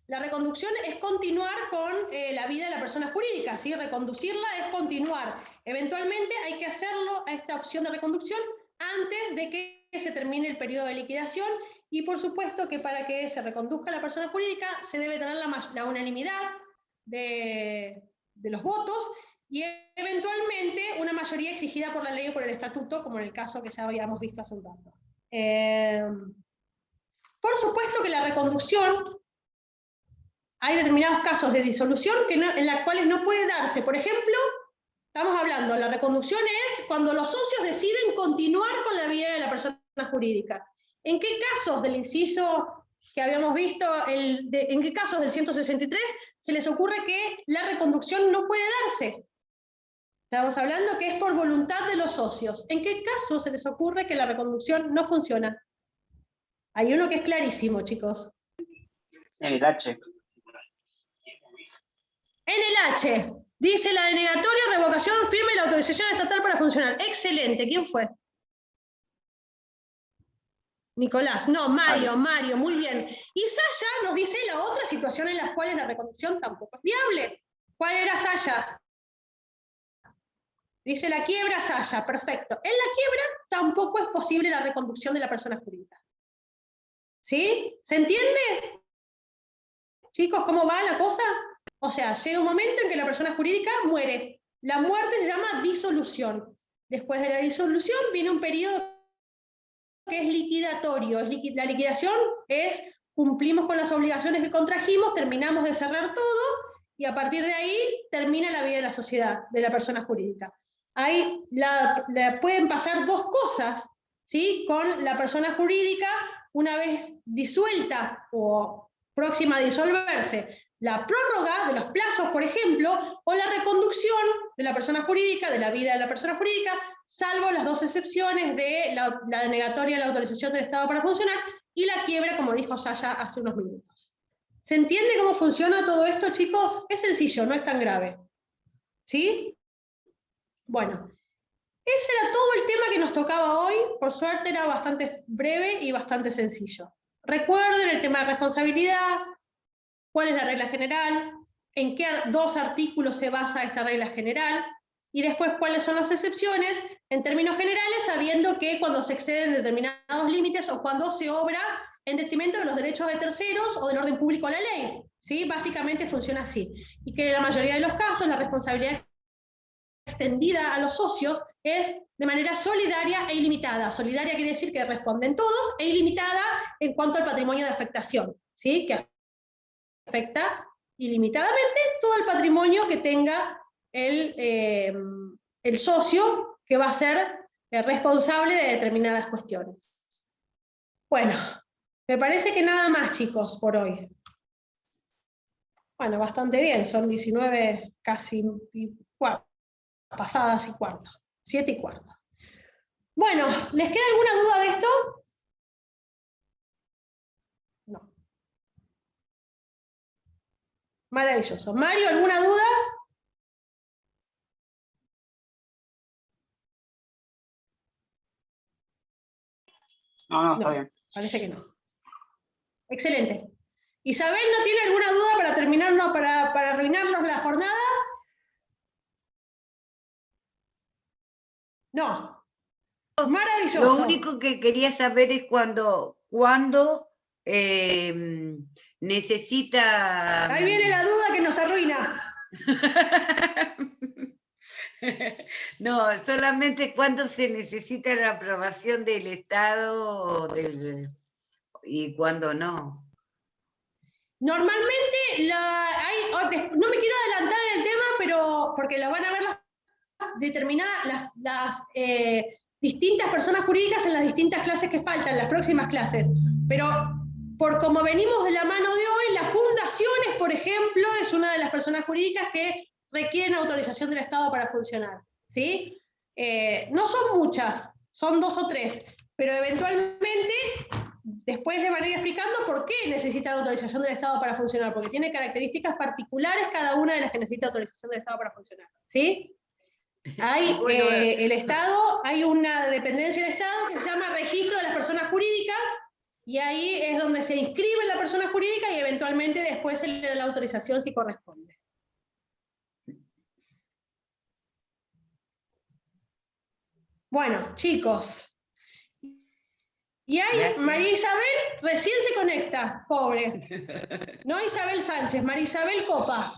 La reconducción es continuar con la vida de la persona jurídica, ¿sí? Reconducirla es continuar. Eventualmente hay que hacerlo a esta opción de reconducción antes de que se termine el periodo de liquidación, y por supuesto que para que se reconduzca la persona jurídica se debe tener la unanimidad de los votos y eventualmente una mayoría exigida por la ley o por el estatuto, como en el caso que ya habíamos visto hace un rato. Por supuesto que la reconducción, hay determinados casos de disolución en los cuales no puede darse. Por ejemplo, estamos hablando, la reconducción es cuando los socios deciden continuar con la vida de la persona jurídica. ¿En qué casos del inciso que habíamos visto, en qué casos del 163 se les ocurre que la reconducción no puede darse? Estamos hablando que es por voluntad de los socios. ¿En qué casos se les ocurre que la reconducción no funciona? Hay uno que es clarísimo, chicos. En el H. En el H, dice la denegatoria, revocación, firme la autorización estatal para funcionar. Excelente, ¿quién fue? Nicolás, no, Mario, muy bien. Y Saya nos dice la otra situación en las cuales la reconducción tampoco es viable. ¿Cuál era Saya? Dice la quiebra, Saya, perfecto. En la quiebra tampoco es posible la reconducción de la persona jurídica. ¿Sí? ¿Se entiende? Chicos, ¿cómo va la cosa? O sea, llega un momento en que la persona jurídica muere. La muerte se llama disolución. Después de la disolución viene un periodo que es liquidatorio. La liquidación es cumplimos con las obligaciones que contrajimos, terminamos de cerrar todo y a partir de ahí termina la vida de la sociedad, de la persona jurídica. Ahí pueden pasar dos cosas, ¿sí? Con la persona jurídica una vez disuelta o próxima a disolverse. La prórroga de los plazos, por ejemplo, o la reconducción de la persona jurídica, de la vida de la persona jurídica, salvo las dos excepciones de la denegatoria de la autorización del Estado para funcionar y la quiebra, como dijo Saya hace unos minutos. ¿Se entiende cómo funciona todo esto, chicos? Es sencillo, no es tan grave. ¿Sí? Bueno, ese era todo el tema que nos tocaba hoy. Por suerte era bastante breve y bastante sencillo. Recuerden el tema de responsabilidad, cuál es la regla general, en qué dos artículos se basa esta regla general, y después cuáles son las excepciones, en términos generales, sabiendo que cuando se exceden determinados límites o cuando se obra en detrimento de los derechos de terceros o del orden público de la ley. ¿Sí? Básicamente funciona así. Y que en la mayoría de los casos la responsabilidad extendida a los socios es de manera solidaria e ilimitada. Solidaria quiere decir que responden todos, e ilimitada en cuanto al patrimonio de afectación, ¿sí? Que afecta ilimitadamente todo el patrimonio que tenga el socio que va a ser responsable de determinadas cuestiones. Bueno, me parece que nada más, chicos, por hoy. Bueno, bastante bien, son 19 casi pasadas y cuarto, 7 y cuarto. Bueno, ¿les queda alguna duda de esto? No. Maravilloso. Mario, ¿alguna duda? No, está bien. Parece que no. Excelente. ¿Isabel no tiene alguna duda para terminarnos, para arruinarnos la jornada? No. Maravilloso. Lo único que quería saber es cuándo necesita... Ahí viene la duda que nos arruina. No, solamente cuándo se necesita la aprobación del Estado y cuándo no. Normalmente, no me quiero adelantar en el tema, pero porque la van a ver determinadas las distintas personas jurídicas en las distintas clases que faltan, las próximas clases. Pero por como venimos de la mano de hoy, las fundaciones, por ejemplo, es una de las personas jurídicas que requieren autorización del Estado para funcionar, ¿sí? No son muchas, son 2 o 3, pero eventualmente después les van a ir explicando por qué necesitan autorización del Estado para funcionar, porque tiene características particulares cada una de las que necesita autorización del Estado para funcionar, ¿sí? Hay el Estado, hay una dependencia del Estado que se llama Registro de las Personas Jurídicas, y ahí es donde se inscribe la persona jurídica y eventualmente después se le da la autorización si corresponde. Bueno, chicos. Y ahí Gracias. María Isabel recién se conecta, pobre. No Isabel Sánchez, María Isabel Copa.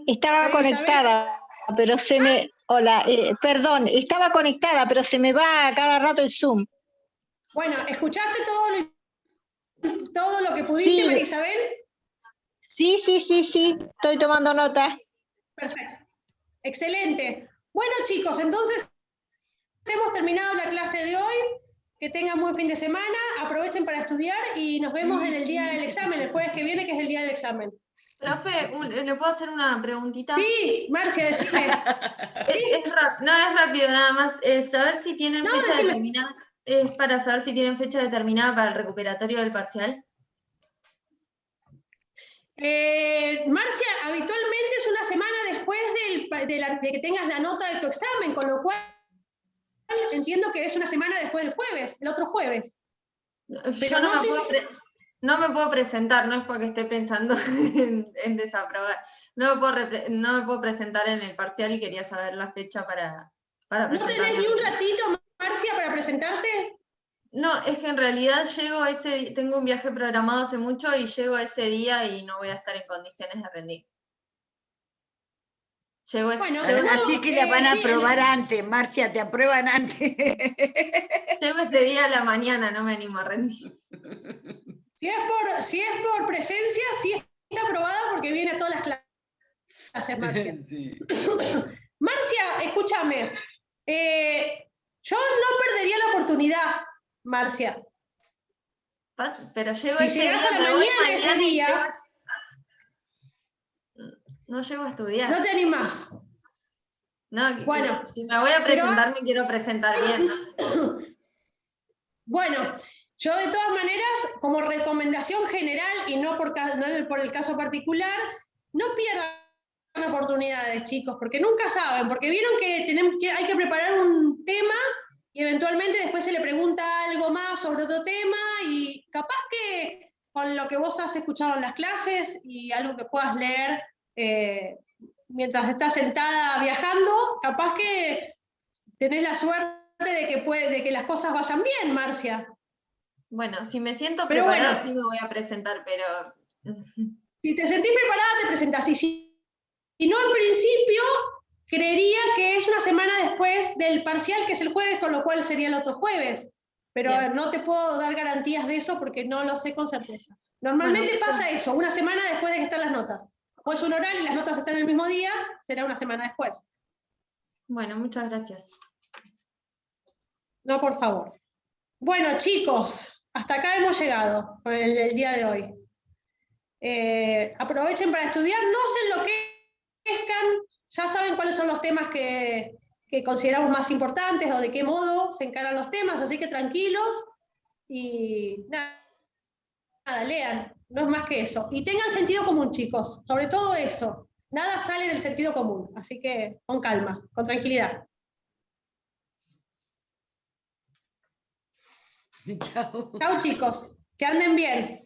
Estaba conectada, pero se me... Hola, perdón, estaba conectada, pero se me va a cada rato el Zoom. Bueno, ¿escuchaste todo lo que pudiste, Sí. María Isabel? Sí, estoy tomando nota. Perfecto. Excelente. Bueno, chicos, entonces hemos terminado la clase de hoy. Que tengan buen fin de semana, aprovechen para estudiar y nos vemos en el día del examen, el jueves que viene, que es el día del examen. Profe, ¿le puedo hacer una preguntita? Sí, Marcia, decime. No, es rápido nada más. Saber si tienen fecha decime. determinada. Es para saber si tienen fecha determinada para el recuperatorio del parcial. Marcia, habitualmente es una semana después de que tengas la nota de tu examen, con lo cual entiendo que es una semana después del jueves, el otro jueves. Yo no me puedo presentar, no es porque esté pensando en desaprobar. No me puedo presentar en el parcial y quería saber la fecha para presentarme. ¿No tenés ni un ratito, Marcia, para presentarte? No, es que en realidad tengo un viaje programado hace mucho y llego ese día y no voy a estar en condiciones de rendir. Así que la van a aprobar antes, Marcia, te aprueban antes. Llego ese día a la mañana, no me animo a rendir. Si es por presencia, sí está aprobada porque viene a todas las clases, Marcia. Sí. Marcia, escúchame. Yo no perdería la oportunidad, Marcia. Pero llego si ese día, a la mañana ese día, no llego a estudiar. No te animás. No, bueno, si me voy a presentar, me quiero presentar bien. Bueno, yo de todas maneras, como recomendación general y no por el caso particular, no pierdas oportunidades, chicos, porque nunca saben, porque vieron que hay que preparar un tema y eventualmente después se le pregunta algo más sobre otro tema y capaz que con lo que vos has escuchado en las clases y algo que puedas leer mientras estás sentada viajando, capaz que tenés la suerte de que las cosas vayan bien, Marcia. Bueno, si me siento Pero preparada, bueno, sí me voy a presentar, pero... Si te sentís preparada, te presentás. Y si no, en principio, creería que es una semana después del parcial, que es el jueves, con lo cual sería el otro jueves. Pero Bien. no te puedo dar garantías de eso porque no lo sé con certeza. Normalmente Bueno, pasa eso, una semana después de que están las notas. O es un oral y las notas están el mismo día, será una semana después. Bueno, muchas gracias. No, por favor. Bueno, chicos, hasta acá hemos llegado con el día de hoy. Aprovechen para estudiar, no se enloquezcan, ya saben cuáles son los temas que consideramos más importantes o de qué modo se encaran los temas, así que tranquilos y nada, lean, no es más que eso. Y tengan sentido común, chicos, sobre todo eso. Nada sale del sentido común, así que con calma, con tranquilidad. Chao. Chao, chicos, que anden bien.